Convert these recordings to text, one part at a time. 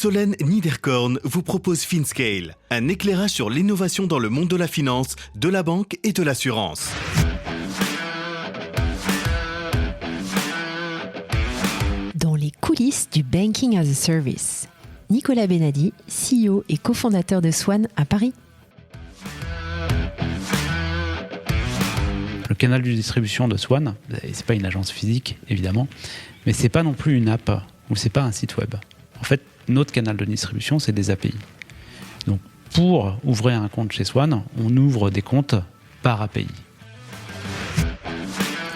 Solène Niederkorn vous propose FinScale, un éclairage sur l'innovation dans le monde de la finance, de la banque et de l'assurance. Dans les coulisses du Banking as a Service, Nicolas Benadi, CEO et cofondateur de Swan à Paris. Le canal de distribution de Swan, c'est pas une agence physique évidemment, mais c'est pas non plus une app ou c'est pas un site web. En fait, notre canal de distribution, c'est des API. Donc, pour ouvrir un compte chez Swan, on ouvre des comptes par API.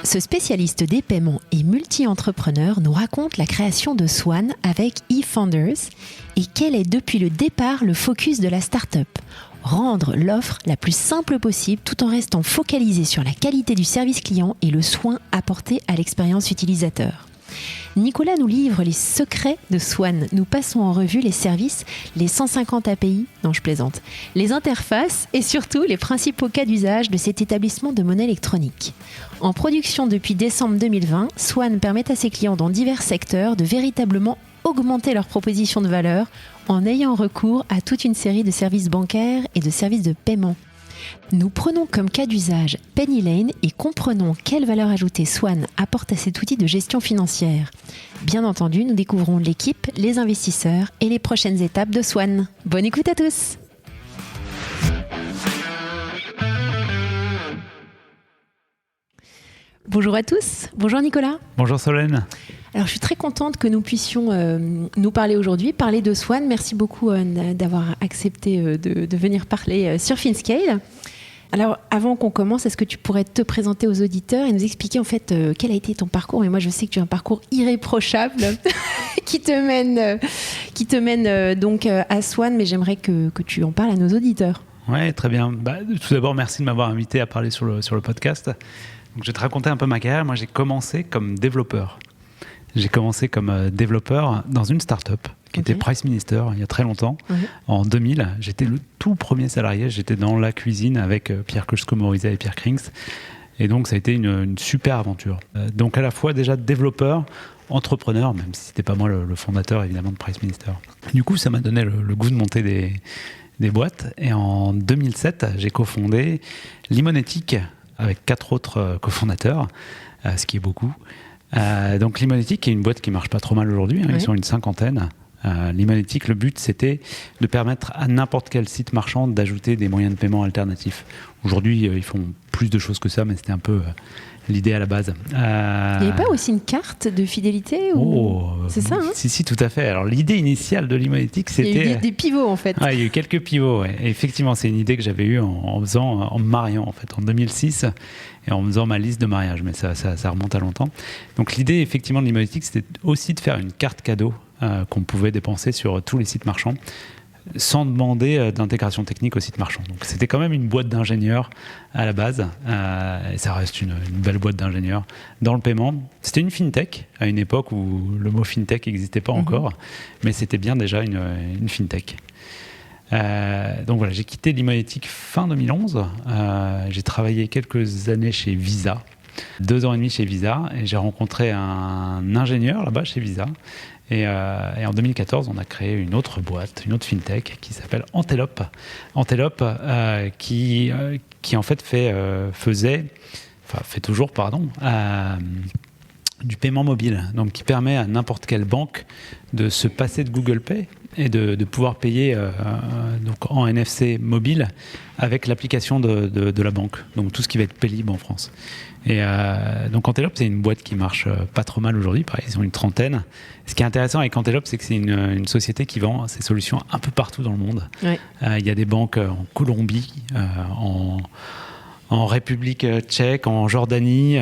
Ce spécialiste des paiements et multi-entrepreneur nous raconte la création de Swan avec eFounders et quel est depuis le départ le focus de la start-up. Rendre l'offre la plus simple possible tout en restant focalisé sur la qualité du service client et le soin apporté à l'expérience utilisateur. Nicolas nous livre les secrets de Swan. Nous passons en revue les services, les 150 API, non je plaisante, les interfaces et surtout les principaux cas d'usage de cet établissement de monnaie électronique. En production depuis décembre 2020, Swan permet à ses clients dans divers secteurs de véritablement augmenter leur proposition de valeur en ayant recours à toute une série de services bancaires et de services de paiement. Nous prenons comme cas d'usage Penny Lane et comprenons quelle valeur ajoutée Swan apporte à cet outil de gestion financière. Bien entendu, nous découvrons l'équipe, les investisseurs et les prochaines étapes de Swan. Bonne écoute à tous! Bonjour à tous, bonjour Nicolas. Bonjour Solène. Alors je suis très contente que nous puissions nous parler aujourd'hui, parler de Swan. Merci beaucoup d'avoir accepté de venir parler sur FinScale. Alors avant qu'on commence, est-ce que tu pourrais te présenter aux auditeurs et nous expliquer en fait quel a été ton parcours? Mais moi je sais que tu as un parcours irréprochable qui te mène donc à Swan, mais j'aimerais que tu en parles à nos auditeurs. Ouais, très bien. Tout d'abord, merci de m'avoir invité à parler sur le podcast. Donc, je vais te raconter un peu ma carrière. Moi, j'ai commencé comme développeur. J'ai commencé comme développeur dans une start-up qui était Price Minister il y a très longtemps. En 2000, j'étais le tout premier salarié. J'étais dans la cuisine avec Pierre Kochko-Morizet et Pierre Krings. Et donc, ça a été une super aventure. Donc, à la fois déjà développeur, entrepreneur, même si c'était pas moi le fondateur évidemment de Price Minister. Du coup, ça m'a donné le goût de monter des boîtes. Et en 2007, j'ai cofondé Limonetic avec 4 autres cofondateurs, ce qui est beaucoup. Donc Limonetic est une boîte qui marche pas trop mal aujourd'hui, ils sont une 50aine. Limonetic, le but c'était de permettre à n'importe quel site marchand d'ajouter des moyens de paiement alternatifs. Aujourd'hui, ils font plus de choses que ça, mais c'était un peu l'idée à la base. Il n'y avait pas aussi une carte de fidélité c'est ça, hein? Si, tout à fait. Alors l'idée initiale de Limonetic, c'était... Il y a eu des pivots en fait. Il y a eu quelques pivots, ouais. Et effectivement, c'est une idée que j'avais eue en me mariant en fait, en 2006, et en faisant ma liste de mariage, mais ça remonte à longtemps. Donc l'idée effectivement de Limonetic, c'était aussi de faire une carte cadeau qu'on pouvait dépenser sur tous les sites marchands, sans demander d'intégration technique au site marchand. Donc c'était quand même une boîte d'ingénieurs à la base, et ça reste une belle boîte d'ingénieurs dans le paiement. C'était une fintech à une époque où le mot fintech n'existait pas encore, mais c'était bien déjà une fintech. Donc voilà, j'ai quitté Limonetic fin 2011. J'ai travaillé quelques années chez Visa, 2 ans et demi chez Visa, et j'ai rencontré un ingénieur là-bas chez Visa. Et en 2014, on a créé une autre boîte, une autre fintech qui s'appelle Antelope. Antelope qui en fait fait toujours, du paiement mobile. Donc qui permet à n'importe quelle banque de se passer de Google Pay et de pouvoir payer donc en NFC mobile avec l'application de la banque. Donc tout ce qui va être Paylib en France. Et donc Antelope, c'est une boîte qui marche pas trop mal aujourd'hui. Pareil, ils sont une 30aine. Ce qui est intéressant avec Antelope, c'est que c'est une société qui vend ses solutions un peu partout dans le monde. Ouais. Il y a des banques en Colombie, en République tchèque, en Jordanie,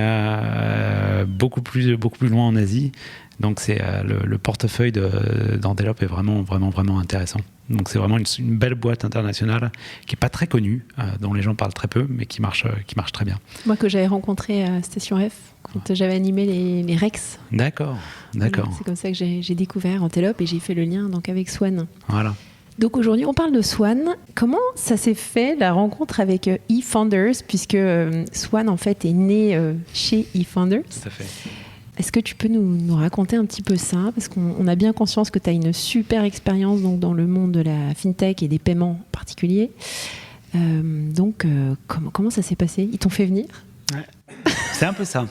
beaucoup plus loin en Asie. Donc c'est le portefeuille d'Antelope est vraiment intéressant. Donc c'est vraiment une belle boîte internationale qui est pas très connue, dont les gens parlent très peu, mais qui marche très bien. Moi que j'avais rencontré à Station F quand j'avais animé les Rex. D'accord. C'est comme ça que j'ai découvert Antelope et j'ai fait le lien donc avec Swan. Voilà. Donc aujourd'hui, on parle de Swan. Comment ça s'est fait, la rencontre avec eFounders, puisque Swan, en fait, est né chez eFounders. Tout à fait. Est-ce que tu peux nous raconter un petit peu ça? Parce qu'on a bien conscience que tu as une super expérience donc, dans le monde de la fintech et des paiements en particulier. Comment ça s'est passé? Ils t'ont fait venir? Ouais. C'est un peu ça.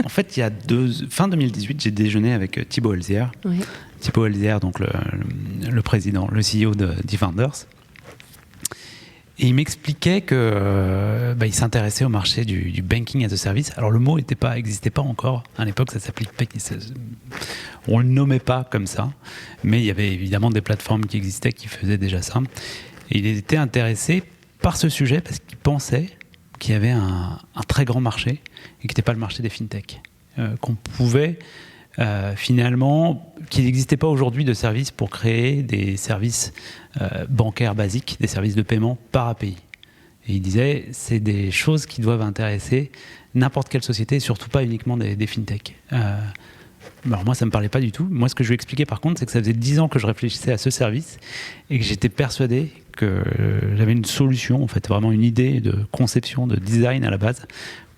En fait, fin 2018, j'ai déjeuné avec Thibaut Elzière. Oui. Thibaut Elzière, donc le président, le CEO d'eFounders. Et il m'expliquait que il s'intéressait au marché du banking as a service. Alors le mot n'existait pas encore. À l'époque, ça s'appelait, on le nommait pas comme ça, mais il y avait évidemment des plateformes qui existaient qui faisaient déjà ça. Et il était intéressé par ce sujet parce qu'il pensait qu'il y avait un très grand marché et qui n'était pas le marché des fintech, qu'on pouvait finalement, qu'il n'existait pas aujourd'hui de services pour créer des services bancaires basiques, des services de paiement par API. Et il disait, c'est des choses qui doivent intéresser n'importe quelle société, et surtout pas uniquement des fintech. Alors moi, ça ne me parlait pas du tout. Moi, ce que je lui expliquais par contre, c'est que ça faisait 10 ans que je réfléchissais à ce service et que j'étais persuadé que j'avais une solution, en fait, vraiment une idée de conception, de design à la base,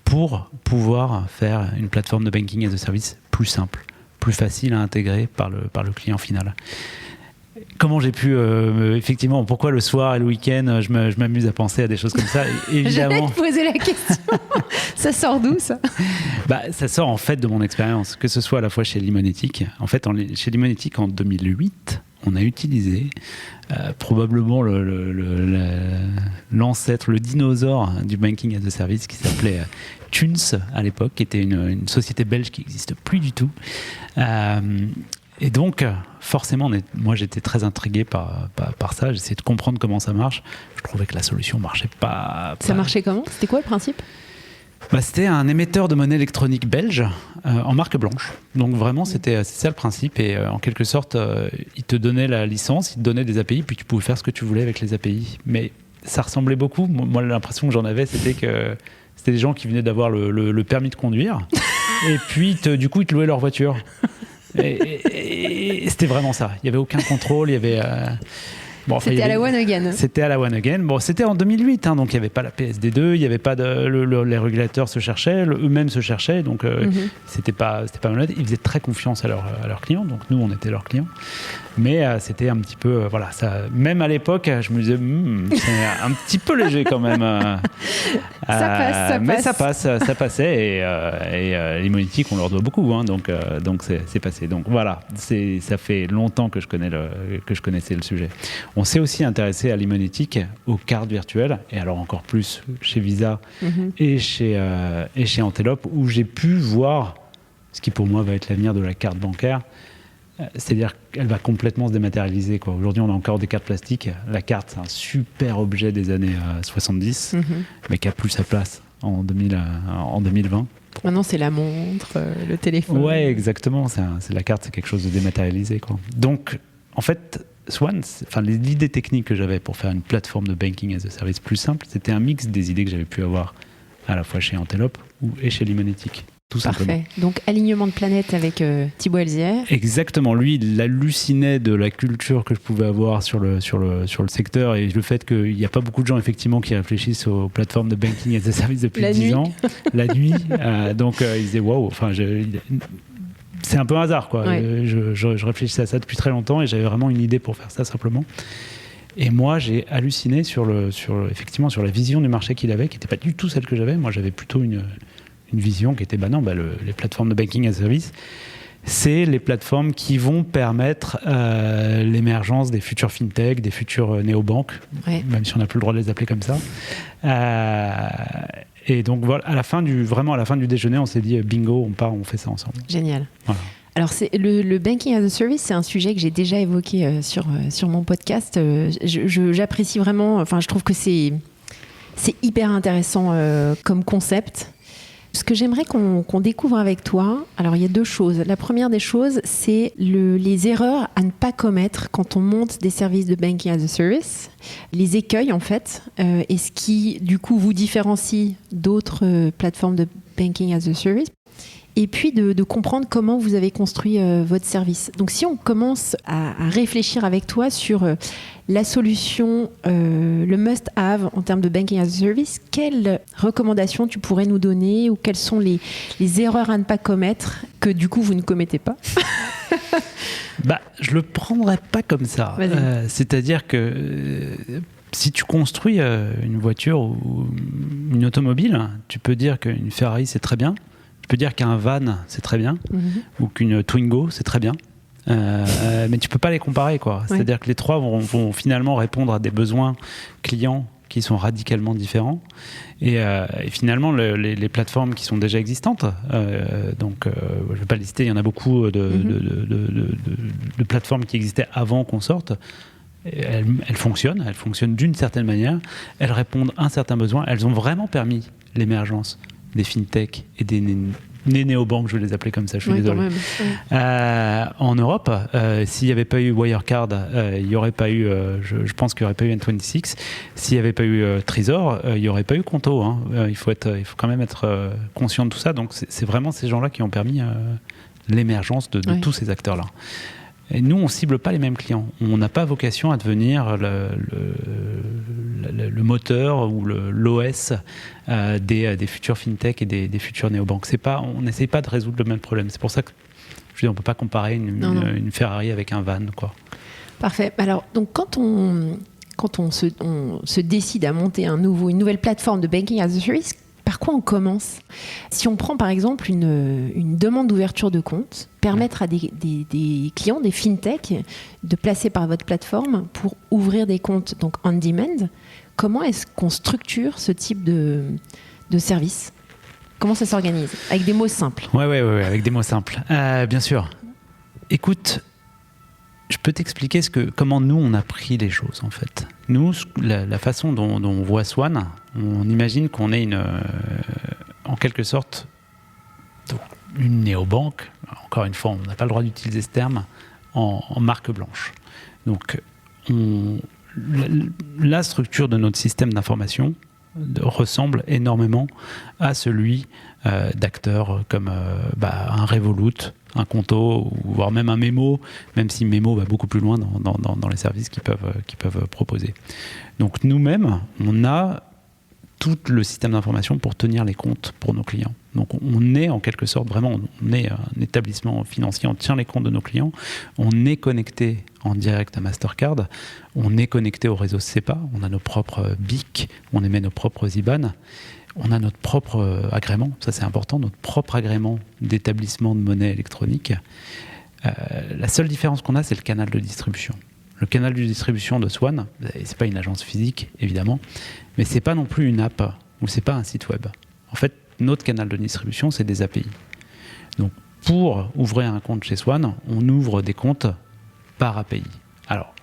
pour pouvoir faire une plateforme de banking as a service plus simple, plus facile à intégrer par le client final. Comment j'ai pu, effectivement, pourquoi le soir et le week-end, je m'amuse à penser à des choses comme ça. Évidemment. J'allais te poser la question. Ça sort d'où, ça? Ça sort en fait de mon expérience, que ce soit à la fois chez Limonetic. En fait, chez Limonetic, en 2008, on a utilisé probablement l'ancêtre, le dinosaure du banking as a service qui s'appelait Tunes à l'époque, qui était une société belge qui n'existe plus du tout. Et donc, forcément, moi j'étais très intrigué par ça. J'essayais de comprendre comment ça marche. Je trouvais que la solution marchait pas. Ça marchait comment? C'était quoi le principe? C'était un émetteur de monnaie électronique belge en marque blanche. Donc vraiment, c'est ça le principe. Et en quelque sorte, il te donnait la licence, il te donnait des API, puis tu pouvais faire ce que tu voulais avec les API. Mais ça ressemblait beaucoup. Moi, l'impression que j'en avais, c'était que c'était des gens qui venaient d'avoir le permis de conduire. Et puis, du coup, ils te louaient leur voiture. Et c'était vraiment ça. Il n'y avait aucun contrôle. Il y avait... c'était à la One Again. C'était à la One Again. Bon, c'était en 2008, donc il n'y avait pas la PSD2, il n'y avait pas les régulateurs se cherchaient, eux-mêmes se cherchaient, donc c'était pas malade. Ils faisaient très confiance à leurs clients, donc nous on était leurs clients. Mais c'était un petit peu, ça, même à l'époque, je me disais, c'est un petit peu léger quand même. Ça passe. Mais ça passait et Limonetic, on leur doit beaucoup, donc c'est passé. Donc voilà, ça fait longtemps que je connaissais le sujet. On s'est aussi intéressé à Limonetic, aux cartes virtuelles, et alors encore plus chez Visa et chez Antelope, où j'ai pu voir ce qui pour moi va être l'avenir de la carte bancaire. C'est-à-dire qu'elle va complètement se dématérialiser, quoi. Aujourd'hui, on a encore des cartes plastiques. La carte, c'est un super objet des années 70, mais qui a plus sa place en 2020. Maintenant, c'est la montre, le téléphone. Ouais, exactement. La carte, c'est quelque chose de dématérialisé, quoi. Donc, en fait, Swan, l'idée technique que j'avais pour faire une plateforme de banking as a service plus simple, c'était un mix des idées que j'avais pu avoir à la fois chez Antelope et chez Limonetic. Tout simplement. Parfait. Donc, alignement de planète avec Thibaut Elzière. Exactement. Lui, il hallucinait de la culture que je pouvais avoir sur le secteur et le fait qu'il n'y a pas beaucoup de gens, effectivement, qui réfléchissent aux plateformes de banking as a service depuis 10 ans. La nuit. Donc, il disait, waouh, c'est un peu un hasard, quoi. Ouais. Je réfléchissais à ça depuis très longtemps et j'avais vraiment une idée pour faire ça, simplement. Et moi, j'ai halluciné effectivement, sur la vision du marché qu'il avait, qui n'était pas du tout celle que j'avais. Moi, j'avais plutôt une vision qui était, les plateformes de banking as a service, c'est les plateformes qui vont permettre l'émergence des futures fintech, des futures néobanques, même si on n'a plus le droit de les appeler comme ça. Et donc, voilà, à la fin du déjeuner, on s'est dit, bingo, on part, on fait ça ensemble. Génial. Voilà. Alors, le banking as a service, c'est un sujet que j'ai déjà évoqué sur mon podcast. J'apprécie vraiment, je trouve que c'est hyper intéressant comme concept. Ce que j'aimerais qu'on découvre avec toi, alors il y a deux choses. La première des choses, c'est les erreurs à ne pas commettre quand on monte des services de banking as a service, les écueils en fait, et ce qui du coup vous différencie d'autres plateformes de banking as a service. et puis de comprendre comment vous avez construit votre service. Donc si on commence à réfléchir avec toi sur la solution, le must-have en termes de banking as a service, quelles recommandations tu pourrais nous donner ou quelles sont les erreurs à ne pas commettre que du coup vous ne commettez pas? Je le prendrais pas comme ça. C'est-à-dire que si tu construis une voiture ou une automobile, tu peux dire qu'une Ferrari c'est très bien, tu peux dire qu'un van c'est très bien, ou qu'une Twingo c'est très bien. Mais tu peux pas les comparer, quoi. C'est-à-dire que les trois vont finalement répondre à des besoins clients qui sont radicalement différents. Et finalement, les plateformes qui sont déjà existantes, donc je ne vais pas les citer, il y en a beaucoup de plateformes qui existaient avant qu'on sorte. Elles fonctionnent d'une certaine manière, elles répondent à un certain besoin, elles ont vraiment permis l'émergence des fintech et des néobanques, je vais les appeler comme ça, je suis désolé. En Europe, s'il n'y avait pas eu Wirecard, il n'y aurait pas eu, je pense qu'il n'y aurait pas eu N26. S'il n'y avait pas eu Trésor, il n'y aurait pas eu Conto. Hein. Il faut quand même être conscient de tout ça. Donc c'est vraiment ces gens-là qui ont permis l'émergence de tous ces acteurs-là. Et nous, on ne cible pas les mêmes clients. On n'a pas vocation à devenir le moteur ou l'OS des futurs fintech et des futurs néobanques. On n'essaie pas de résoudre le même problème. C'est pour ça que je dis, on ne peut pas comparer une Ferrari avec un van, quoi. Parfait. Alors, donc, quand on se décide à monter une nouvelle plateforme de banking as a service, par quoi on commence? Si on prend par exemple une demande d'ouverture de compte, permettre à des clients, des fintech, de placer par votre plateforme pour ouvrir des comptes donc on demand, comment est-ce qu'on structure ce type de service? Comment ça s'organise? Avec des mots simples. Ouais, avec des mots simples. Bien sûr. Écoute, je peux t'expliquer comment nous on a pris les choses en fait. Nous, la façon dont on voit Swan, on imagine qu'on est en quelque sorte une néobanque. Encore une fois, on n'a pas le droit d'utiliser ce terme en marque blanche. Donc, la structure de notre système d'information ressemble énormément à celui d'acteurs comme un Revolut, un Conto, voire même un Memo, même si Memo va beaucoup plus loin dans les services qu'ils peuvent proposer. Donc nous-mêmes, on a tout le système d'information pour tenir les comptes pour nos clients. Donc on est en quelque sorte vraiment, on est un établissement financier, on tient les comptes de nos clients, on est connecté en direct à Mastercard, on est connecté au réseau SEPA, on a nos propres BIC, on émet nos propres IBAN, on a notre propre agrément, ça c'est important, notre propre agrément d'établissement de monnaie électronique. La seule différence qu'on a, c'est le canal de distribution. Le canal de distribution de Swan, c'est pas une agence physique évidemment, mais c'est pas non plus une app ou c'est pas un site web. En fait, notre canal de distribution, c'est des API. Donc, pour ouvrir un compte chez Swan, on ouvre des comptes par API. Alors,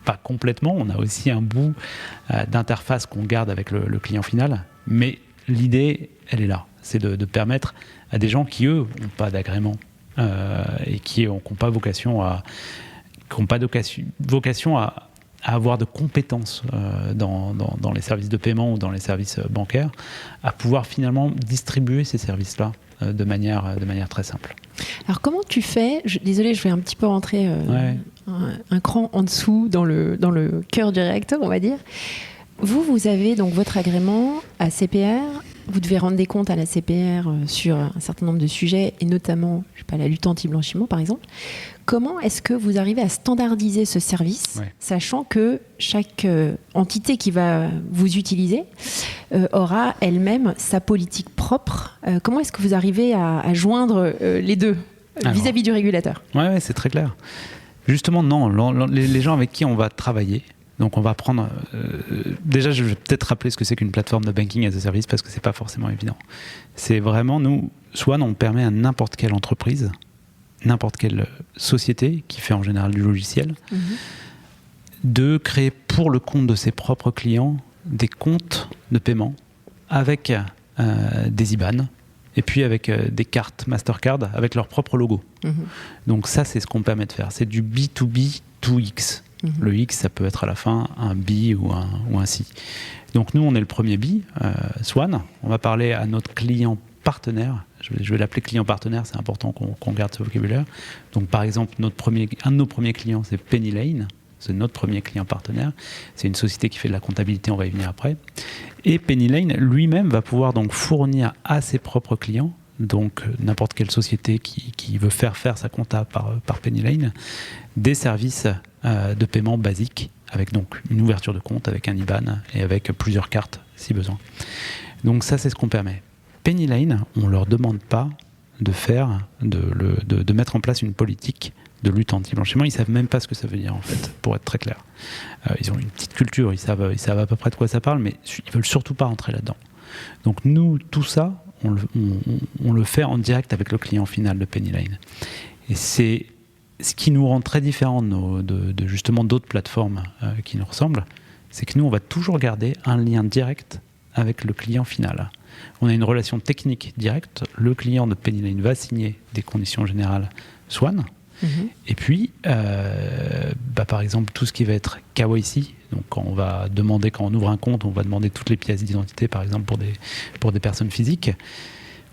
pas complètement, on a aussi un bout d'interface qu'on garde avec le client final, mais l'idée, elle est là. C'est de permettre à des gens qui, eux, n'ont pas d'agrément et qui n'ont pas vocation à avoir de compétences dans les services de paiement ou dans les services bancaires, à pouvoir finalement distribuer ces services-là de manière très simple. Alors comment tu fais, désolé, je vais un petit peu rentrer un cran en dessous dans le cœur du réacteur, on va dire. Vous avez donc votre agrément à CPR, vous devez rendre des comptes à la CPR sur un certain nombre de sujets, et notamment la lutte anti-blanchiment par exemple. Comment est-ce que vous arrivez à standardiser ce service, sachant que chaque entité qui va vous utiliser aura elle-même sa politique propre? Comment est-ce que vous arrivez à joindre les deux vis-à-vis du régulateur? Ouais, c'est très clair. Justement, non, les gens avec qui on va travailler, donc on va prendre... déjà, je vais peut-être rappeler ce que c'est qu'une plateforme de banking as a service, parce que c'est pas forcément évident. C'est vraiment, nous, Swan, on permet à n'importe quelle entreprise, n'importe quelle société qui fait en général du logiciel, de créer pour le compte de ses propres clients des comptes de paiement avec des IBAN et puis avec des cartes Mastercard avec leur propre logo. Donc ça, c'est ce qu'on permet de faire. C'est du B2B 2X. Le X, ça peut être à la fin un B ou un C. Donc nous, on est le premier B, Swan. On va parler à notre client partenaires. Je vais l'appeler client partenaire, c'est important qu'on garde ce vocabulaire. Donc par exemple, un de nos premiers clients, c'est Penny Lane. C'est notre premier client partenaire. C'est une société qui fait de la comptabilité, on va y venir après. Et Penny Lane lui-même va pouvoir donc fournir à ses propres clients, donc n'importe quelle société qui veut faire sa compta par Penny Lane, des services de paiement basiques, avec donc une ouverture de compte, avec un IBAN et avec plusieurs cartes si besoin. Donc ça, c'est ce qu'on permet. Penny Lane, on ne leur demande pas de mettre en place une politique de lutte anti-blanchiment. Ils ne savent même pas ce que ça veut dire, en fait, pour être très clair. Ils ont une petite culture, ils savent à peu près de quoi ça parle, mais ils ne veulent surtout pas rentrer là-dedans. Donc nous, tout ça, on le fait en direct avec le client final de Penny Lane. Et c'est ce qui nous rend très différents de justement d'autres plateformes qui nous ressemblent, c'est que nous, on va toujours garder un lien direct avec le client final. On a une relation technique directe. Le client de Penny Lane va signer des conditions générales Swan. Et puis, par exemple, tout ce qui va être KYC, donc quand on ouvre un compte, on va demander toutes les pièces d'identité, par exemple, pour des personnes physiques,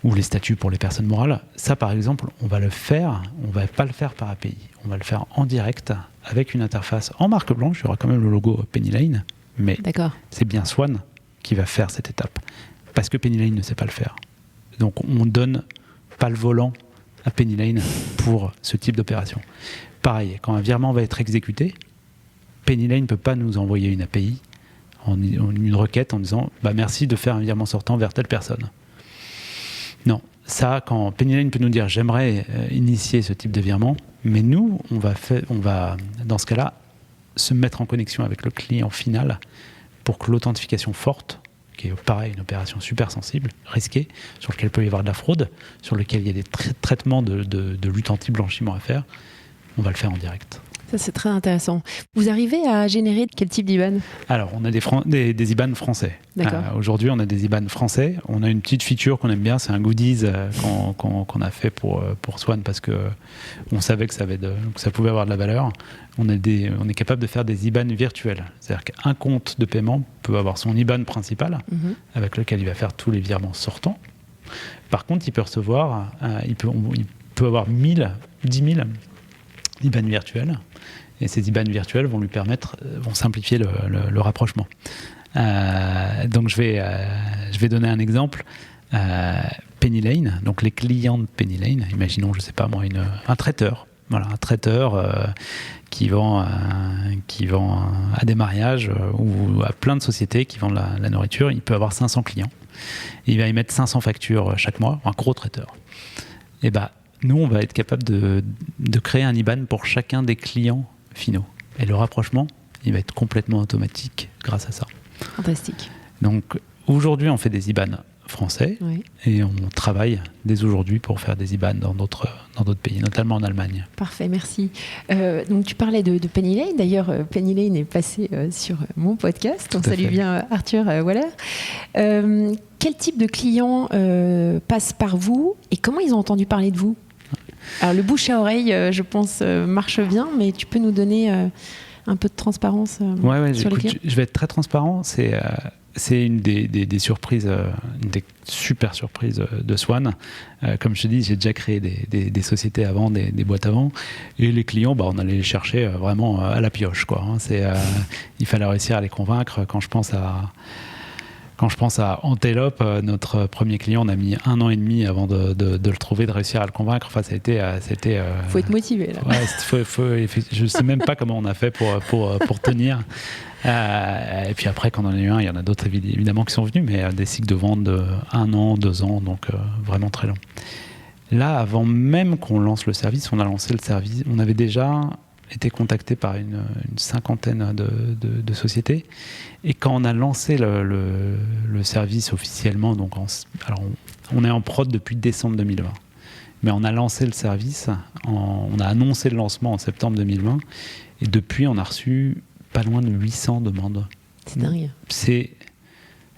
ou les statuts pour les personnes morales. Ça, par exemple, on va pas le faire par API. On va le faire en direct, avec une interface en marque blanche. Il y aura quand même le logo Penny Lane, mais c'est bien Swan qui va faire cette étape, parce que Penny Lane ne sait pas le faire. Donc, on donne pas le volant à Penny Lane pour ce type d'opération. Pareil, quand un virement va être exécuté, Penny Lane ne peut pas nous envoyer une API, une requête en disant merci de faire un virement sortant vers telle personne. Non, ça, quand Penny Lane peut nous dire j'aimerais initier ce type de virement, mais nous, on va dans ce cas-là se mettre en connexion avec le client final pour que l'authentification forte, qui est pareil, une opération super sensible, risquée, sur laquelle il peut y avoir de la fraude, sur laquelle il y a des traitements de lutte anti-blanchiment à faire, on va le faire en direct. Ça, c'est très intéressant. Vous arrivez à générer quel type d'IBAN ? Alors, on a des IBAN français. Aujourd'hui, on a des IBAN français. On a une petite feature qu'on aime bien, c'est un goodies qu'on a fait pour Swan parce qu'on savait que ça pouvait avoir de la valeur. On est capable de faire des IBAN virtuels. C'est-à-dire qu'un compte de paiement peut avoir son IBAN principal, avec lequel il va faire tous les virements sortants. Par contre, il peut recevoir, il peut avoir 10 000 IBAN virtuels. Et ces IBAN virtuels vont simplifier le rapprochement. Donc je vais donner un exemple. Penny Lane, donc les clients de Penny Lane, imaginons, je sais pas moi, un traiteur. Voilà, un traiteur qui vend à des mariages ou à plein de sociétés qui vendent la nourriture. Il peut avoir 500 clients. Il va émettre 500 factures chaque mois, un gros traiteur. Et nous, on va être capable de créer un IBAN pour chacun des clients finaux. Et le rapprochement, il va être complètement automatique grâce à ça. Fantastique. Donc, aujourd'hui, on fait des IBAN français et on travaille dès aujourd'hui pour faire des IBAN dans d'autres pays, notamment en Allemagne. Parfait, merci. Donc, tu parlais de Penny Lane. D'ailleurs, Penny Lane est passé sur mon podcast. On salue bien Arthur Waller. Quel type de clients passent par vous et comment ils ont entendu parler de vous ? Alors, le bouche à oreille, je pense, marche bien, mais tu peux nous donner un peu de transparence sur les clients ? Je vais être très transparent. C'est une des surprises, une des super surprises de Swan. Comme je te dis, j'ai déjà créé des sociétés avant, des boîtes avant. Et les clients, on allait les chercher vraiment à la pioche, quoi. Il fallait réussir à les convaincre. Quand je pense à Antelope, notre premier client, on a mis 1 an et demi avant de le trouver, de réussir à le convaincre. Enfin, c'était. Faut être motivé là. Ouais, je sais même pas comment on a fait pour tenir. Et puis après, quand on en a eu un, il y en a d'autres évidemment qui sont venus, mais des cycles de vente de 1 an, 2 ans, donc vraiment très long. Là, avant même qu'on lance le service, on a lancé le service. On avait déjà été contacté par une cinquantaine de sociétés. Et quand on a lancé le service officiellement, donc on est en prod depuis décembre 2020. Mais on a lancé le service, on a annoncé le lancement en septembre 2020. Et depuis, on a reçu pas loin de 800 demandes. C'est dingue.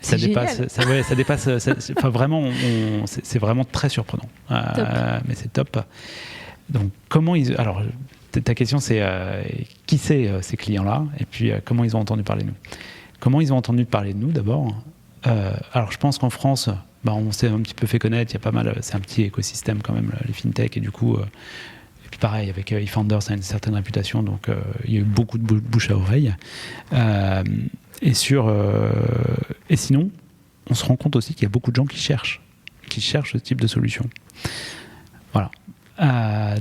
Ça dépasse. Vraiment, c'est vraiment très surprenant. Mais c'est top. Donc, alors, ta question, c'est qui c'est ces clients-là, et puis comment ils ont entendu parler de nous. Comment ils ont entendu parler de nous, d'abord. Alors, je pense qu'en France, on s'est un petit peu fait connaître. Il y a pas mal, c'est un petit écosystème quand même, les fintech, et du coup, et puis pareil avec eFounders, ça a une certaine réputation, donc il y a eu beaucoup de bouche à oreille. Et sinon, on se rend compte aussi qu'il y a beaucoup de gens qui cherchent ce type de solution. Voilà.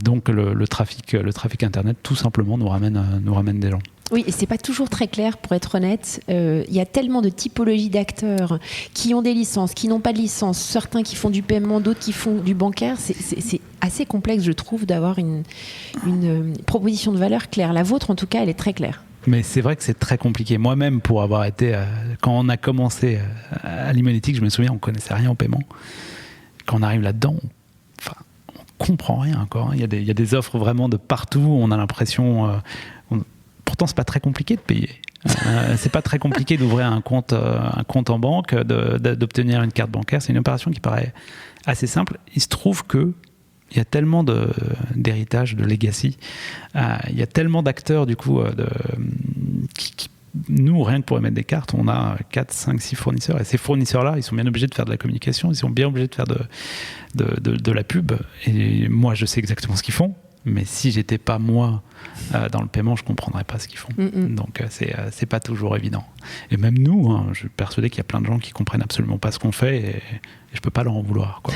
Donc le trafic internet, tout simplement, nous ramène des gens. Oui, et c'est pas toujours très clair, pour être honnête. Il y a tellement de typologies d'acteurs qui ont des licences, qui n'ont pas de licence, certains qui font du paiement, d'autres qui font du bancaire. C'est assez complexe, je trouve, d'avoir une proposition de valeur claire. La vôtre, en tout cas, elle est très claire. Mais c'est vrai que c'est très compliqué. Moi-même, pour avoir été... quand on a commencé à Limonetic, je me souviens, on ne connaissait rien au paiement. Quand on arrive là-dedans, on comprend rien encore. Il y a des offres vraiment de partout. On a l'impression... Pourtant, c'est pas très compliqué de payer. C'est pas très compliqué d'ouvrir un compte en banque, d'obtenir une carte bancaire. C'est une opération qui paraît assez simple. Il se trouve que il y a tellement d'héritage, de legacy. Il y a tellement d'acteurs, du coup, nous, rien que pour émettre des cartes, on a 4, 5, 6 fournisseurs. Et ces fournisseurs-là, ils sont bien obligés de faire de la communication, ils sont bien obligés de faire de la pub. Et moi, je sais exactement ce qu'ils font. Mais si j'étais pas moi dans le paiement, je comprendrais pas ce qu'ils font. Donc c'est pas toujours évident. Et même nous, je suis persuadé qu'il y a plein de gens qui comprennent absolument pas ce qu'on fait, et je peux pas leur en vouloir, quoi.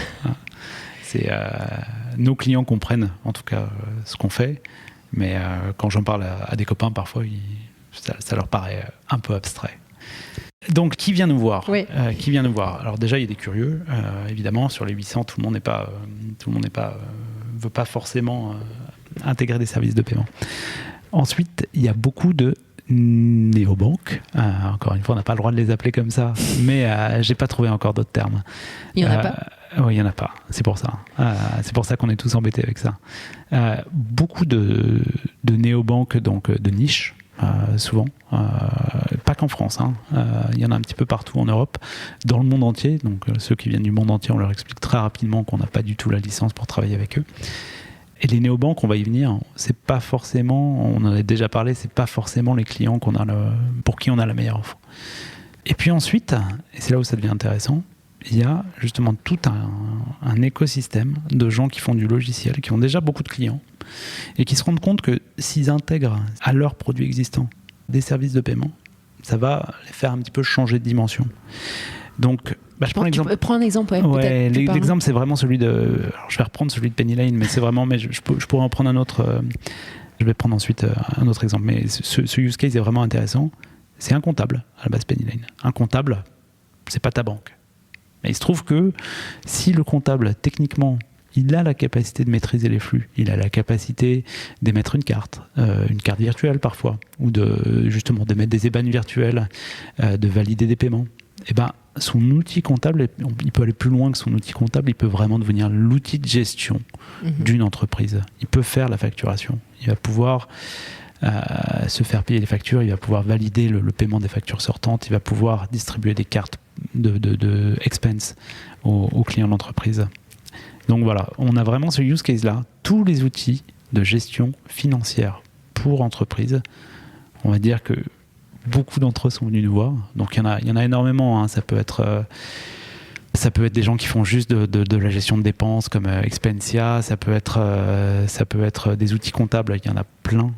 Nos clients comprennent en tout cas ce qu'on fait, mais quand j'en parle à des copains, parfois ça leur paraît un peu abstrait. Donc, qui vient nous voir ? Oui. Qui vient nous voir ? Alors déjà, il y a des curieux, évidemment. Sur les 800, tout le monde veut pas forcément intégrer des services de paiement. Ensuite, il y a beaucoup de néobanques. Encore une fois, on n'a pas le droit de les appeler comme ça, mais j'ai pas trouvé encore d'autres termes. Il y en a pas. Oui, il y en a pas. C'est pour ça. C'est pour ça qu'on est tous embêtés avec ça. Beaucoup de néobanques, donc de niche. Souvent, pas qu'en France, il y en a un petit peu partout en Europe, dans le monde entier. Donc ceux qui viennent du monde entier, on leur explique très rapidement qu'on n'a pas du tout la licence pour travailler avec eux. Et les néobanques, on va y venir, c'est pas forcément, on en a déjà parlé, c'est pas forcément les clients pour qui on a la meilleure offre. Et puis ensuite, et c'est là où ça devient intéressant, il y a justement tout un écosystème de gens qui font du logiciel, qui ont déjà beaucoup de clients, et qui se rendent compte que s'ils intègrent à leurs produits existants des services de paiement, ça va les faire un petit peu changer de dimension. Donc, je prends l'exemple. Prends un exemple, ouais, l'exemple, c'est vraiment celui de... Alors, je vais reprendre celui de Penny Lane, mais c'est vraiment... Mais je pourrais en prendre un autre... je vais prendre ensuite un autre exemple. Mais ce use case est vraiment intéressant. C'est un comptable, à la base, Penny Lane. Un comptable, c'est pas ta banque. Mais il se trouve que si le comptable, techniquement, il a la capacité de maîtriser les flux, il a la capacité d'émettre une carte virtuelle parfois, ou justement d'émettre des IBAN virtuels, de valider des paiements, et son outil comptable, il peut aller plus loin que son outil comptable, il peut vraiment devenir l'outil de gestion d'une entreprise. Il peut faire la facturation, il va pouvoir se faire payer les factures, il va pouvoir valider le paiement des factures sortantes, il va pouvoir distribuer des cartes de expense aux clients de l'entreprise. Donc voilà, on a vraiment ce use case-là. Tous les outils de gestion financière pour entreprise, on va dire que beaucoup d'entre eux sont venus nous voir. Donc il y en a énormément. Ça peut être des gens qui font juste de la gestion de dépenses comme Expensia. Ça peut être des outils comptables. Il y en a plein.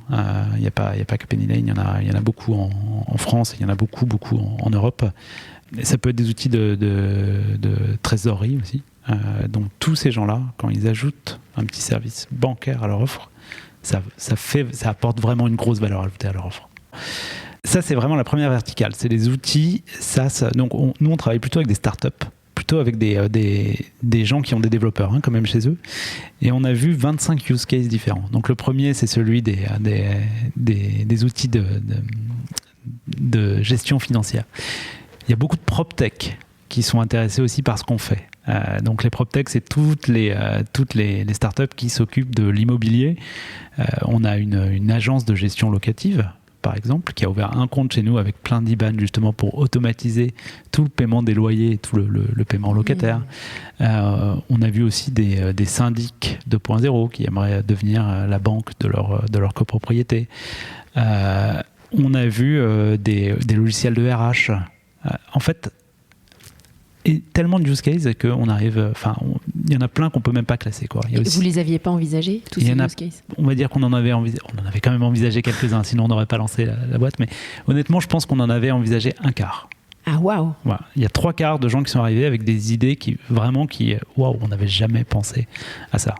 Il n'y a pas que Penny Lane. Il y en a beaucoup en France. Il y en a beaucoup en Europe. Et ça peut être des outils de trésorerie aussi. Donc tous ces gens-là, quand ils ajoutent un petit service bancaire à leur offre, ça apporte vraiment une grosse valeur ajoutée à leur offre. Ça, c'est vraiment la première verticale. C'est les outils. Donc nous, on travaille plutôt avec des startups, plutôt avec des gens qui ont des développeurs quand même chez eux. Et on a vu 25 use cases différents. Donc le premier, c'est celui des outils de gestion financière. Il y a beaucoup de PropTech qui sont intéressés aussi par ce qu'on fait. Donc les PropTech, c'est toutes les startups qui s'occupent de l'immobilier. On a une agence de gestion locative, par exemple, qui a ouvert un compte chez nous avec plein d'IBAN justement pour automatiser tout le paiement des loyers et tout le paiement locataire. On a vu aussi des syndics 2.0 qui aimeraient devenir la banque de leur copropriété. On a vu des logiciels de RH. En fait, et tellement de use cases qu'on arrive. Enfin, il y en a plein qu'on peut même pas classer, quoi. Vous les aviez pas envisagés, tous ces use cases? On va dire qu'on en avait quand même envisagé quelques-uns, sinon on n'aurait pas lancé la boîte. Mais honnêtement, je pense qu'on en avait envisagé un quart. Ah, waouh! Voilà. Il y a 3/4 de gens qui sont arrivés avec des idées waouh, on n'avait jamais pensé à ça.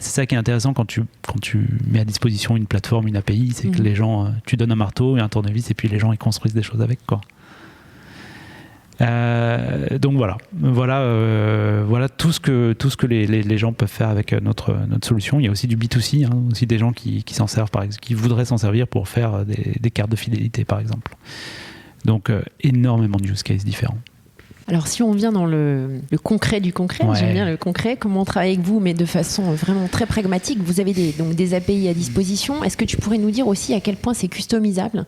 C'est ça qui est intéressant quand tu mets à disposition une plateforme, une API, c'est que les gens, tu donnes un marteau et un tournevis et puis les gens ils construisent des choses avec, quoi. Donc voilà tout ce que les gens peuvent faire avec notre solution. Il y a aussi du B2C, aussi des gens qui s'en servent, par exemple, qui voudraient s'en servir pour faire des cartes de fidélité, par exemple. Donc énormément de use cases différents. Alors si on vient dans le concret du concret, j'aime bien le concret, comment on travaille avec vous, mais de façon vraiment très pragmatique. Vous avez des API à disposition. Est-ce que tu pourrais nous dire aussi à quel point c'est customisable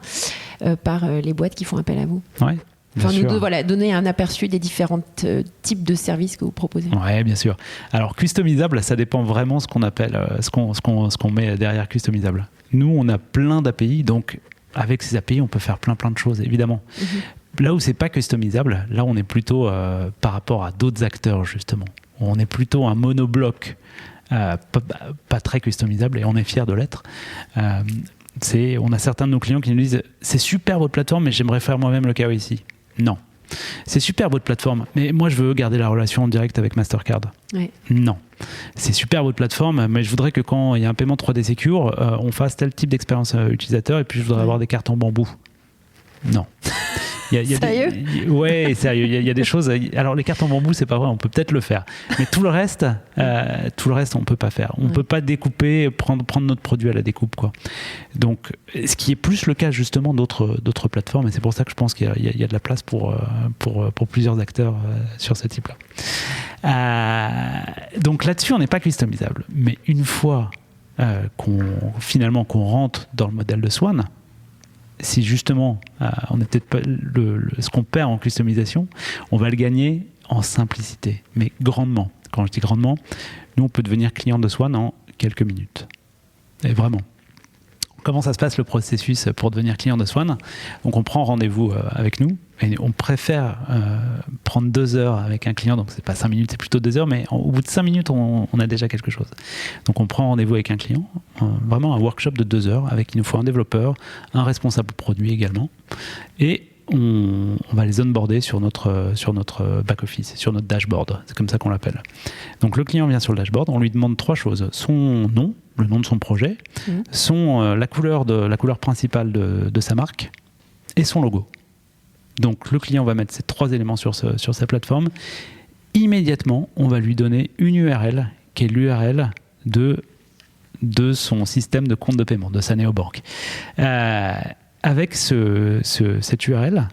par les boîtes qui font appel à vous? Ouais. Bien sûr. Donner un aperçu des différents types de services que vous proposez. Oui, bien sûr. Alors, customisable, ça dépend vraiment ce qu'on appelle, ce qu'on met derrière customisable. Nous, on a plein d'API, donc avec ces API, on peut faire plein de choses, évidemment. Là où c'est pas customisable, là, on est plutôt par rapport à d'autres acteurs, justement. On est plutôt un monobloc pas très customisable, et on est fiers de l'être. On a certains de nos clients qui nous disent « C'est super votre plateforme, mais j'aimerais faire moi-même le KYC. » Non. C'est super votre plateforme, mais moi je veux garder la relation en direct avec Mastercard. Ouais. Non. C'est super votre plateforme, mais je voudrais que quand il y a un paiement 3D Secure, on fasse tel type d'expérience utilisateur et puis je voudrais avoir des cartes en bambou. Non. Sérieux ? Ouais, sérieux. Il y a des choses. Alors les cartes en bambou, c'est pas vrai. On peut peut-être le faire, mais tout le reste, on peut pas faire. On peut pas découper, prendre notre produit à la découpe, quoi. Donc, ce qui est plus le cas justement d'autres plateformes, et c'est pour ça que je pense qu'il y a de la place pour plusieurs acteurs sur ce type-là. Donc là-dessus, on n'est pas customisable. Mais une fois qu'on rentre dans le modèle de Swan, si justement on est peut-être pas ce qu'on perd en customisation, on va le gagner en simplicité, mais grandement. Quand je dis grandement, nous on peut devenir client de Swan en quelques minutes. Et vraiment. Comment ça se passe le processus pour devenir client de Swan? Donc on prend rendez-vous avec nous et on préfère prendre 2 heures avec un client, donc c'est pas 5 minutes, c'est plutôt 2 heures, mais au bout de 5 minutes on a déjà quelque chose. Donc on prend rendez-vous avec un client, vraiment un workshop de 2 heures avec, il nous faut un développeur, un responsable produit également, et on va les onboarder sur notre back-office, sur notre dashboard, c'est comme ça qu'on l'appelle. Donc le client vient sur le dashboard, on lui demande 3 choses, son nom, le nom de son projet, la couleur principale de sa marque et son logo. Donc le client va mettre ces 3 éléments sur sa plateforme. Immédiatement, on va lui donner une URL qui est l'URL de son système de compte de paiement, de sa néobanque. Avec cette URL,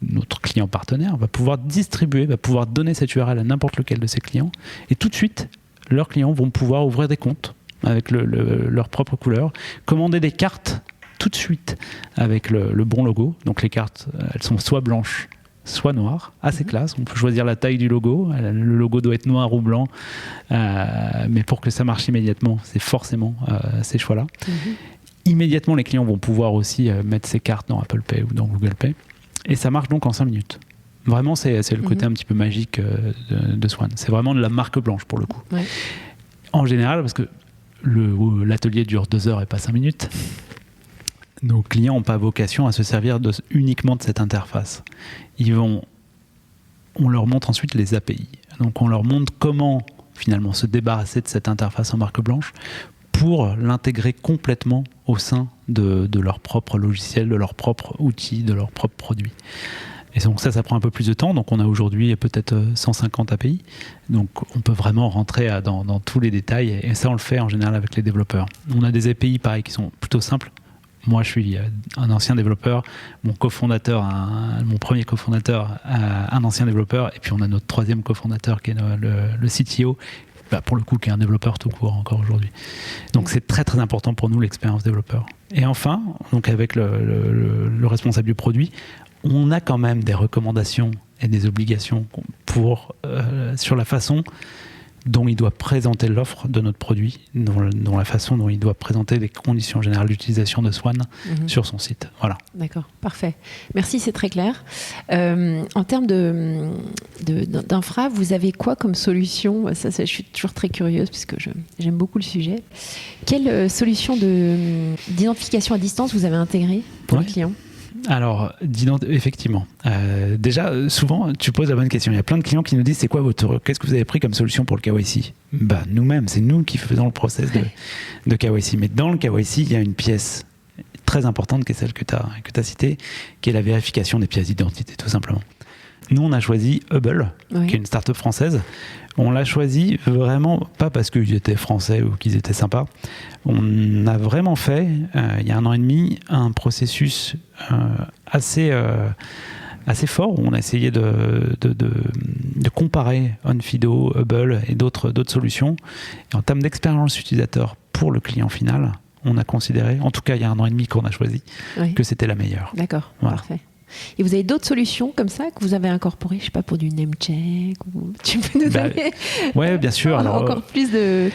notre client partenaire va pouvoir donner cette URL à n'importe lequel de ses clients, et tout de suite, leurs clients vont pouvoir ouvrir des comptes avec leur propre couleur, commander des cartes tout de suite avec le bon logo. Donc les cartes, elles sont soit blanches, soit noires, assez classe. On peut choisir la taille du logo. Le logo doit être noir ou blanc, mais pour que ça marche immédiatement, c'est forcément ces choix-là. Immédiatement, les clients vont pouvoir aussi mettre ces cartes dans Apple Pay ou dans Google Pay. Et ça marche donc en 5 minutes. Vraiment, c'est le côté un petit peu magique de Swan. C'est vraiment de la marque blanche pour le coup. Ouais. En général, parce que l'atelier dure 2 heures et pas 5 minutes, nos clients n'ont pas vocation à se servir uniquement de cette interface. On leur montre ensuite les API. Donc on leur montre comment finalement se débarrasser de cette interface en marque blanche pour l'intégrer complètement au sein de leur propre logiciel, de leur propre outil, de leur propre produit. Et donc ça prend un peu plus de temps. Donc on a aujourd'hui peut-être 150 API. Donc on peut vraiment rentrer dans tous les détails. Et ça, on le fait en général avec les développeurs. On a des API, pareil, qui sont plutôt simples. Moi, je suis un ancien développeur. Mon premier cofondateur, un ancien développeur. Et puis on a notre 3e cofondateur qui est le CTO. Pour le coup, qui est un développeur tout court encore aujourd'hui. Donc c'est très très important pour nous, l'expérience développeur. Et enfin, donc avec le responsable du produit, on a quand même des recommandations et des obligations sur la façon dont il doit présenter l'offre de notre produit, dans la façon dont il doit présenter les conditions générales d'utilisation de Swan sur son site. Voilà. D'accord, parfait. Merci, c'est très clair. En termes d'infra, vous avez quoi comme solution ? Ça, je suis toujours très curieuse puisque j'aime beaucoup le sujet. Quelle solution d'identification à distance vous avez intégrée pour le client ? Alors, effectivement. Déjà, souvent, tu poses la bonne question. Il y a plein de clients qui nous disent qu'est-ce que vous avez pris comme solution pour le KYC ? Nous-mêmes, c'est nous qui faisons le process de KYC. Mais dans le KYC, il y a une pièce très importante qui est celle que tu as citée, qui est la vérification des pièces d'identité, tout simplement. Nous, on a choisi Hubble, qui est une start-up française. On l'a choisi vraiment pas parce qu'ils étaient français ou qu'ils étaient sympas. On a vraiment fait, il y a 1 an et demi, un processus assez fort où on a essayé de comparer Onfido, Hubble et d'autres solutions. Et en termes d'expérience utilisateur pour le client final, on a considéré, en tout cas il y a 1 an et demi qu'on a choisi, que c'était la meilleure. D'accord, parfait. Et vous avez d'autres solutions comme ça que vous avez incorporées, je sais pas, pour du name check ou... Tu peux nous donner bien sûr. encore plus de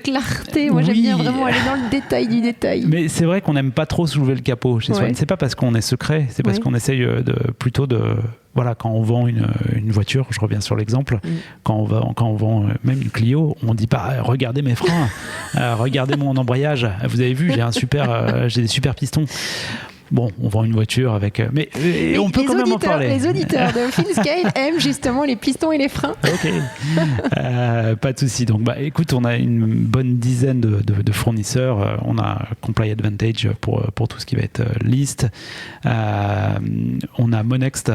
clarté. Moi, j'aime bien vraiment aller dans le détail du détail. Mais c'est vrai qu'on n'aime pas trop soulever le capot chez Swan. C'est pas parce qu'on est secret, c'est parce qu'on essaye plutôt de... Voilà, quand on vend une voiture, je reviens sur l'exemple, quand on vend même une Clio, on dit pas regardez mes freins, regardez mon embrayage. Vous avez vu, j'ai des super pistons. Bon, on vend une voiture avec... Mais on peut quand même en parler. Les auditeurs de FinScale aiment justement les pistons et les freins. Ok, pas de souci. Donc, écoute, on a une bonne dizaine de fournisseurs. On a Comply Advantage pour tout ce qui va être list. On a Monext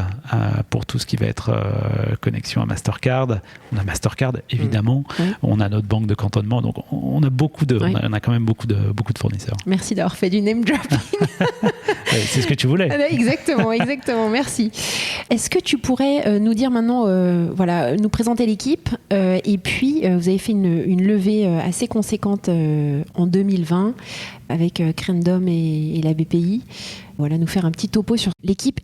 pour tout ce qui va être connexion à Mastercard. On a Mastercard, évidemment. On a notre banque de cantonnement. Donc, on a on a quand même beaucoup de fournisseurs. Merci d'avoir fait du name dropping. C'est ce que tu voulais. Exactement, merci. Est-ce que tu pourrais nous dire maintenant, nous présenter l'équipe et puis vous avez fait une levée assez conséquente en 2020 avec Crendom et la BPI. Voilà, nous faire un petit topo sur l'équipe.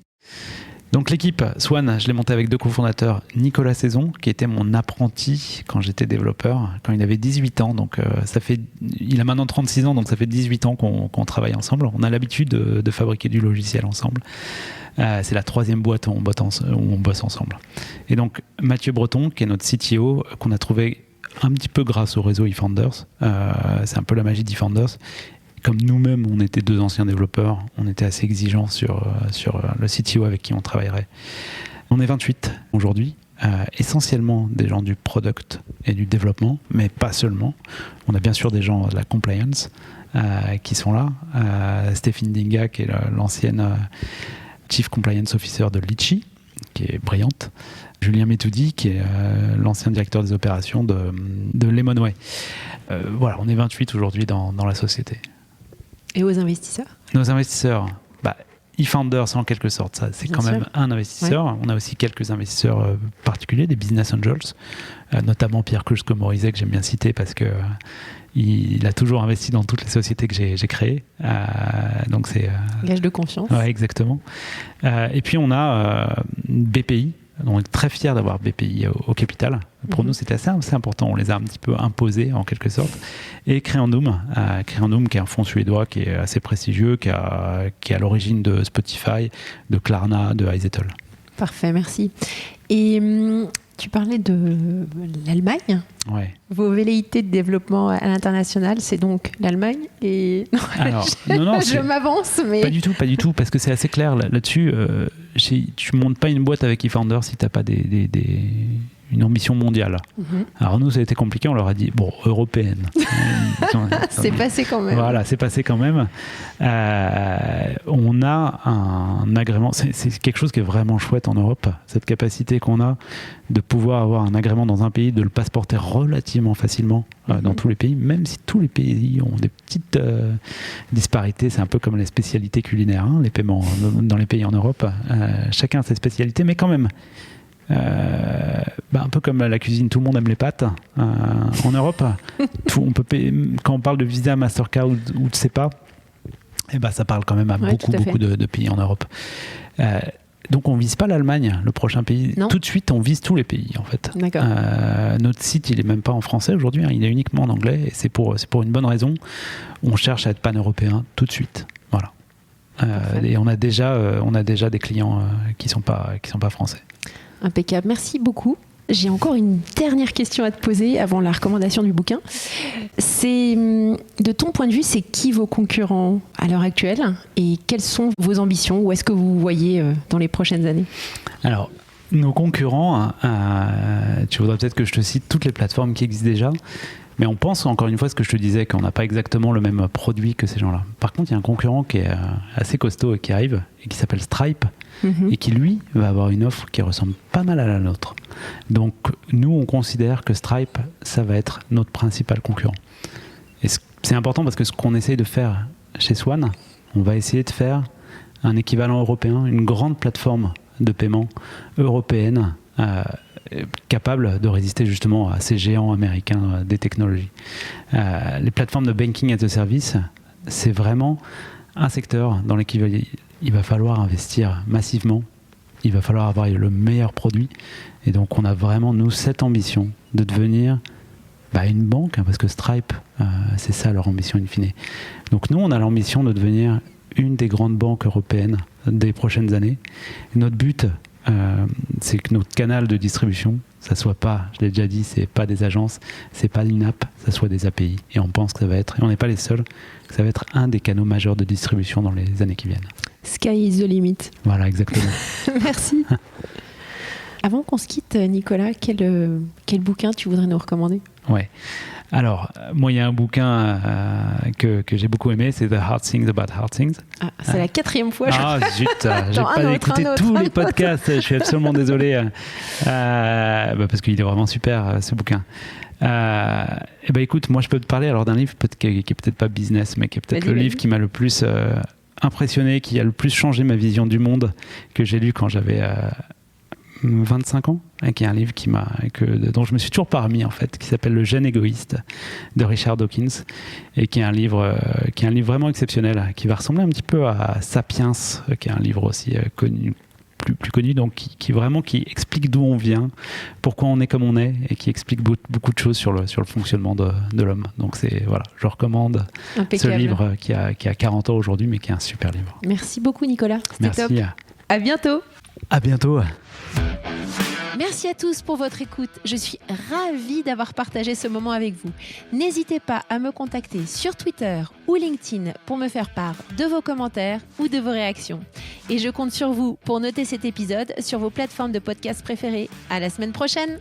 Donc l'équipe Swan, je l'ai montée avec 2 cofondateurs, Nicolas Saison, qui était mon apprenti quand j'étais développeur, quand il avait 18 ans. Donc il a maintenant 36 ans, donc ça fait 18 ans qu'on travaille ensemble. On a l'habitude de fabriquer du logiciel ensemble. C'est la 3e boîte où on bosse ensemble. Et donc Mathieu Breton, qui est notre CTO, qu'on a trouvé un petit peu grâce au réseau eFounders. C'est un peu la magie d'eFounders. Comme nous-mêmes, on était 2 anciens développeurs, on était assez exigeants sur le CTO avec qui on travaillerait. On est 28 aujourd'hui, essentiellement des gens du product et du développement, mais pas seulement. On a bien sûr des gens de la compliance qui sont là. Stéphane Dinga, qui est l'ancienne Chief Compliance Officer de Litchi, qui est brillante. Julien Metoudi, qui est l'ancien directeur des opérations de Lemonway. Voilà, on est 28 aujourd'hui dans la société. Et aux investisseurs ? Nos investisseurs, eFounders en quelque sorte, ça, c'est quand même un investisseur. Ouais. On a aussi quelques investisseurs particuliers, des business angels, notamment Pierre Klusko-Morizet, que j'aime bien citer parce que il a toujours investi dans toutes les sociétés que j'ai créées. Donc c'est gage de confiance. Ouais, exactement. Et puis on a BPI. On est très fiers d'avoir BPI au capital. Pour nous, c'était assez important. On les a un petit peu imposés, en quelque sorte. Et Creandum, qui est un fonds suédois qui est assez prestigieux, qui est à l'origine de Spotify, de Klarna, de Izettle. Parfait, merci. Et tu parlais de l'Allemagne. Ouais. Vos velléités de développement à l'international, c'est donc l'Allemagne et... je m'avance, mais... Pas du tout, parce que c'est assez clair là-dessus. Tu montes pas une boîte avec eFounders si t'as pas une ambition mondiale. Alors nous, ça a été compliqué, on leur a dit, européenne. C'est passé quand même. Voilà, c'est passé quand même. On a un agrément, c'est quelque chose qui est vraiment chouette en Europe, cette capacité qu'on a de pouvoir avoir un agrément dans un pays, de le passeporter relativement facilement dans tous les pays, même si tous les pays ont des petites disparités. C'est un peu comme les spécialités culinaires, les paiements dans les pays en Europe. Chacun a ses spécialités, mais quand même, un peu comme la cuisine, tout le monde aime les pâtes. En Europe, on peut payer, quand on parle de Visa, Mastercard ou de SEPA, ça parle quand même à beaucoup de pays en Europe. Donc on vise pas l'Allemagne, le prochain pays. Non. Tout de suite, on vise tous les pays en fait. D'accord. Notre site, il est même pas en français aujourd'hui, hein, il est uniquement en anglais et c'est pour une bonne raison. On cherche à être pan-européen tout de suite. Voilà. Et on a déjà des clients qui sont pas français. Impeccable. Merci beaucoup. J'ai encore une dernière question à te poser avant la recommandation du bouquin. C'est, de ton point de vue, c'est qui vos concurrents à l'heure actuelle et quelles sont vos ambitions? Où est-ce que vous vous voyez dans les prochaines années? Alors, nos concurrents, tu voudrais peut-être que je te cite toutes les plateformes qui existent déjà, mais on pense encore une fois ce que je te disais, qu'on n'a pas exactement le même produit que ces gens-là. Par contre, il y a un concurrent qui est assez costaud et qui arrive et qui s'appelle Stripe. Et qui lui va avoir une offre qui ressemble pas mal à la nôtre. Donc nous on considère que Stripe ça va être notre principal concurrent. Et c'est important parce que ce qu'on essaye de faire chez Swan, on va essayer de faire un équivalent européen, une grande plateforme de paiement européenne capable de résister justement à ces géants américains des technologies. Les plateformes de banking as a service, c'est vraiment un secteur dans lequel il va falloir investir massivement, il va falloir avoir le meilleur produit. Et donc on a vraiment, nous, cette ambition de devenir une banque, hein, parce que Stripe, c'est ça leur ambition in fine. Donc nous, on a l'ambition de devenir une des grandes banques européennes des prochaines années. Et notre but, c'est que notre canal de distribution, ça soit pas, je l'ai déjà dit, c'est pas des agences, c'est pas une app, ça soit des API. Et on pense que ça va être, et on n'est pas les seuls, que ça va être un des canaux majeurs de distribution dans les années qui viennent. Sky is the limit. Voilà, exactement. Merci. Avant qu'on se quitte, Nicolas, quel bouquin tu voudrais nous recommander? Ouais. Alors, moi, il y a un bouquin que j'ai beaucoup aimé, c'est The Hard Things About Hard Things. Ah, c'est la 4e fois. Ah, zut, j'ai pas écouté tous les podcasts, je suis absolument désolé. Parce qu'il est vraiment super, ce bouquin. Écoute, moi, je peux te parler alors d'un livre qui est peut-être pas business, mais qui est peut-être le livre qui m'a le plus impressionné, qui a le plus changé ma vision du monde, que j'ai lu quand j'avais 25 ans, qui est un livre dont je me suis toujours pas remis en fait, qui s'appelle Le gène égoïste de Richard Dawkins, et qui est un livre vraiment exceptionnel, qui va ressembler un petit peu à Sapiens, qui est un livre aussi connu, plus connu, donc qui explique d'où on vient, pourquoi on est comme on est, et qui explique beaucoup de choses sur le fonctionnement de l'homme. Donc je recommande ce livre qui a 40 ans aujourd'hui, mais qui est un super livre. Merci beaucoup Nicolas, c'était top. À bientôt. À bientôt. Merci à tous pour votre écoute. Je suis ravie d'avoir partagé ce moment avec vous. N'hésitez pas à me contacter sur Twitter ou LinkedIn pour me faire part de vos commentaires ou de vos réactions. Et je compte sur vous pour noter cet épisode sur vos plateformes de podcast préférées. À la semaine prochaine.